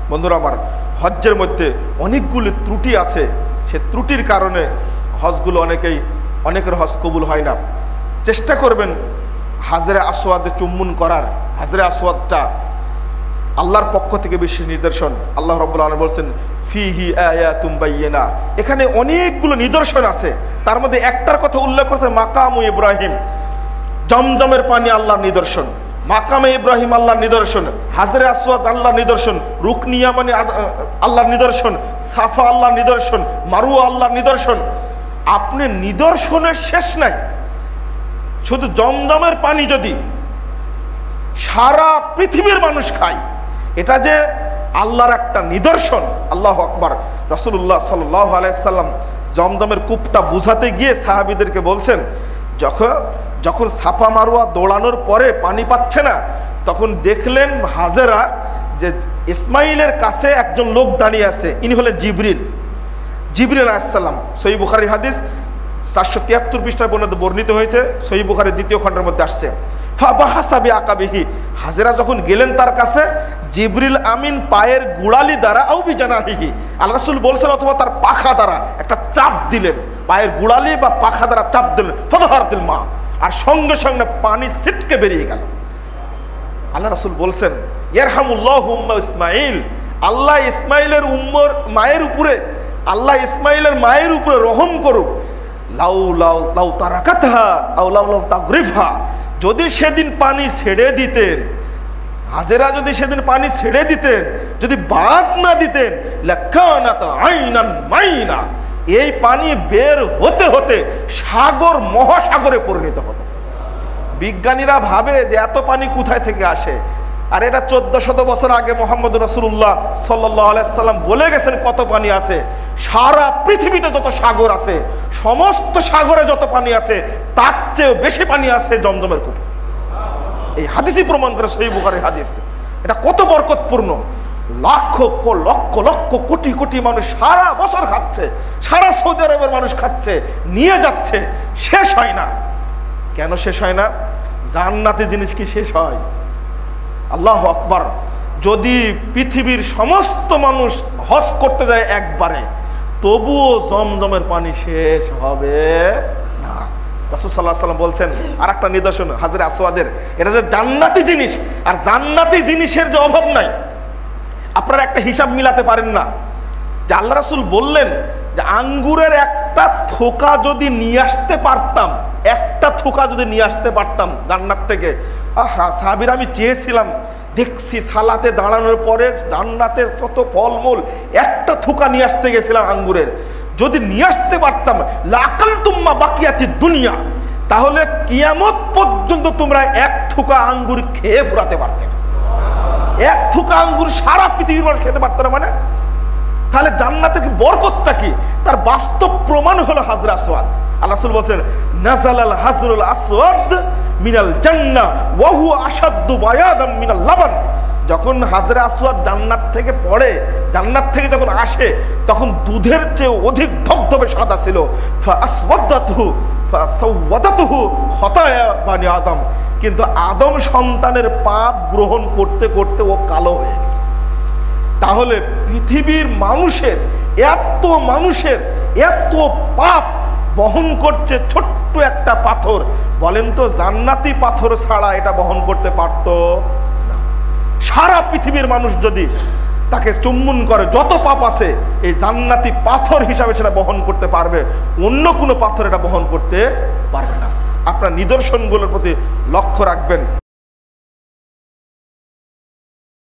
বন্ধুরা আমার, হজ্জের মধ্যে অনেকগুলি ত্রুটি আছে। সে ত্রুটির কারণে হজগুলো অনেকের হজ কবুল হয় না। চেষ্টা করবেন হাজরে আসওয়াদে চুম্বন করার। হাজরে আসওয়াদটা আল্লাহর পক্ষ থেকে বিশেষ নিদর্শন। আল্লাহ রাব্বুল আলামিন বলছেন ফিহি আয়াতুম বাইয়িনা, এখানে অনেকগুলো নিদর্শন আছে। তার মধ্যে একটার কথা উল্লেখ করছে মাকামু ইব্রাহিম, জমজমের পানি আল্লাহর নিদর্শন, মাকামে ইব্রাহিম আল্লাহর নিদর্শন, হাজরে আসওয়াদ আল্লাহর নিদর্শন, রুকন ইয়ামানি আল্লাহর নিদর্শন, সাফা আল্লাহর নিদর্শন, মারওয়া আল্লাহর নিদর্শন। আপনি নিদর্শনের শেষ নাই। শুধু জমজমের পানি যদি সারা পৃথিবীর মানুষ খায়, এটা যে আল্লাহর একটা নিদর্শন। আল্লাহু আকবার। রাসূলুল্লাহ সাল্লাল্লাহু আলাইহি সাল্লাম জমজমের কূপটা বুঝাতে গিয়ে সাহাবীদেরকে বলছেন, যখন সাফা মারওয়া দৌড়ানোর পরে পানি পাচ্ছে না, তখন দেখলেন হাজেরা যে ইসমাইলের কাছে একজন লোক দাঁড়িয়ে আছে। ইনি হলেন জিবরিল আলাইহিস সালাম। সহিহ বুখারীর হাদিস 473 পৃষ্ঠায় বর্ণিত হয়েছে। সহিহ বুখারীর 2য় খণ্ডের মধ্যে আসছে। ফাবাহাসা বিআকাবিহি, হাজেরা যখন গেলেন তার কাছে, জিবরিল আমিন পায়ের গুড়ালি দ্বারা আও বিজানাহিহি, আল্লাহ রাসূল বলছেন অথবা তার পাখা দ্বারা একটা চাপ দিলেন, পায়ের গুড়ালি বা পাখা দ্বারা চাপ দিলেন, ফাযহারাতিল মা, আর সঙ্গে সঙ্গে পানি ছিটকে বেরিয়ে গেল। আল্লাহ রাসূল বলছেন ইয়ারহামুল্লাহু উম্মা ইসমাইল, আল্লাহ ইসমাইলের মায়ের উপরে, আল্লাহ ইসমাইলের মায়ের উপরে রহম করুক। লাউ তারাকাতহা আও লাউ তাগরিফহা, যদি সেদিন পানি ছেড়ে দিতেন, হাজেরা যদি সেদিন পানি ছেড়ে দিতেন, যদি বাদ না দিতেন, লাকানাত আইনান মাইনা, এই পানি বের হতে হতে সাগর মহাসাগরে পরিণত হতো। বিজ্ঞানীরা ভাবে যে এত পানি কোথায় থেকে আসে, আর এটা 1400 বছর আগে মুহাম্মদ রাসূলুল্লাহ সাল্লাল্লাহু আলাইহি সাল্লাম বলে গেছেন কত পানি আছে। সারা পৃথিবীতে যত সাগর আছে, সমস্ত সাগরে যত পানি আছে, তার চেয়েও বেশি পানি আছে জমজমের কূপে। এই হাদিসই প্রমাণ করে, সহিহ বুখারীর হাদিস। এটা কত বরকতপূর্ণ। লক্ষ লক্ষ কোটি কোটি মানুষ সারা বছর খাচ্ছে, সারা সৌদি আরবের মানুষ খাচ্ছে, নিয়ে যাচ্ছে, শেষ হয় না। কেন শেষ হয় না? জান্নাতি জিনিস কি শেষ হয়? আল্লাহু আকবার। যদি পৃথিবীর সমস্ত মানুষ হজ করতে যায় একবারে, তবুও জমজমের পানি শেষ হবে না। রাসূল সাল্লাল্লাহু আলাইহি ওয়াসাল্লাম বলছেন আর একটা নিদর্শন হাজরে আসওয়াদের, এটা যে জান্নাতি জিনিস, আর জান্নাতি জিনিসের যে অভাব নাই, আপনারা একটা হিসাব মিলাতে পারেন না। যে আল্লাহ রাসূল বললেন যে আঙ্গুরের একটা থোকা যদি নিয়ে আসতে পারতাম, একটা থোকা যদি নিয়ে আসতে পারতাম জান্নাত থেকে, আহা সাহাবীরা, আমি চেয়েছিলাম, দেখছি সালাতে দাঁড়ানোর পরে জান্নাতের কত ফলমূল, একটা থোকা নিয়ে আসতে গেছিলাম আঙ্গুরের, যদি নিয়ে আসতে পারতাম লাকালতুম মা বাকিয়াতিদ দুনিয়া, তাহলে কিয়ামত পর্যন্ত তোমরা এক থোকা আঙ্গুর খেয়ে ফুরাতে পারতে না। এক থোকা আঙ্গুর সারা পৃথিবীর মানুষ খেতে পারতো না। মানে তাহলে জান্নাতের বরকতটা কি, তার বাস্তব প্রমাণ হলো হাজরে আসওয়াদ। আল্লাহ রাসূল বলেন নাযালাল হাজরুল আসওয়াদ মিনাল জান্নাহ ওয়া হুয়া আশাদ্দু বায়াদাম মিনাল লাবান। যখন হাজরে আসওয়াদ জান্নাত থেকে পড়ে, জান্নাত থেকে যখন আসে, তখন দুধের চেয়ে অধিক ধবধবে সাদা ছিল। ফাআসওয়াদাতহু ফাসাওয়াদাতহু খতায়া বানি আদম, কিন্তু আদম সন্তানের পাপ গ্রহণ করতে করতে ও কালো হয়ে গেছে। তাহলে পৃথিবীর মানুষের এত পাপ বহন করছে ছোট্ট একটা পাথর। বলেন তো জান্নাতি পাথর ছাড়া এটা বহন করতে পারতো না। সারা পৃথিবীর মানুষ যদি তাকে চুম্বন করে, যত পাপ আছে এই জান্নাতি পাথর হিসাবে সেটা বহন করতে পারবে, অন্য কোনো পাথর এটা বহন করতে পারবে না। আপনার নিদর্শনগুলোর প্রতি লক্ষ্য রাখবেন।